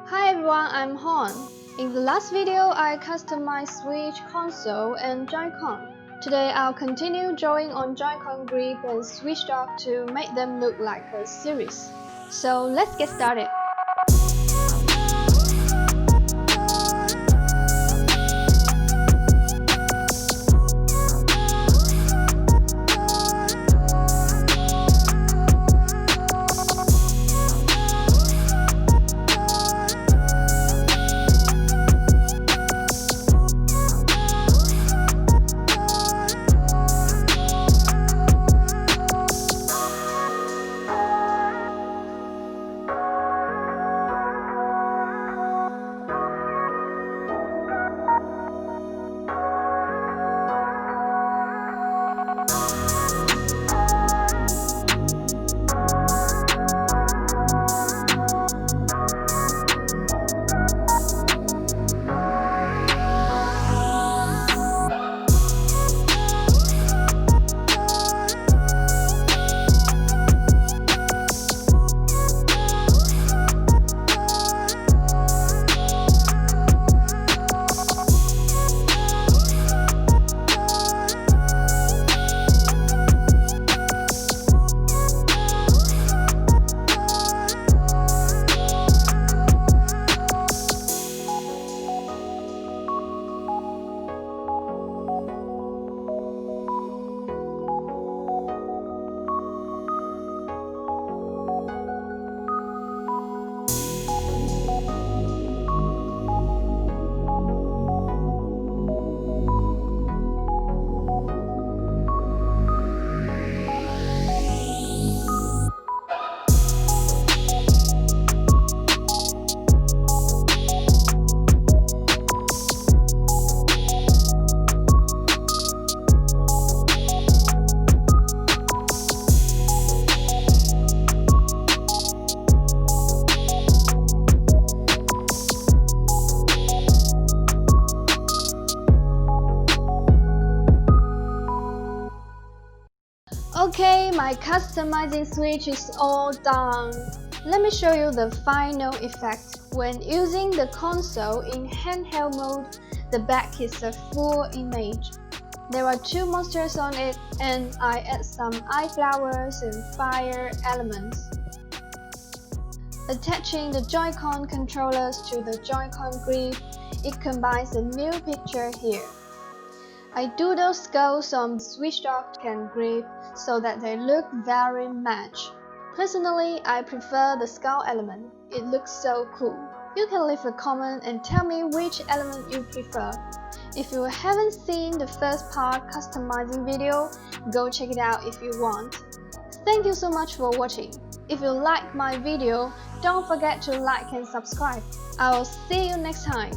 Hi everyone, I'm Hon. In the last video, I customized Switch console and Joy-Con. Today, I'll continue drawing on Joy-Con grip and Switch dock to make them look like a series. So let's get started. Okay, my customizing switch is all done. Let me show you the final effect. When using the console in handheld mode, the back is a full image. There are two monsters on it, and I add some eye flowers and fire elements. Attaching the Joy-Con controllers to the Joy-Con grip, it combines a new picture here. I doodle skulls on Switch dock and grip so that they look very matched. Personally, I prefer the skull element. It looks so cool. You can leave a comment and tell me which element you prefer. If you haven't seen the first part customizing video, go check it out if you want. Thank you so much for watching. If you like my video, don't forget to like and subscribe. I will see you next time.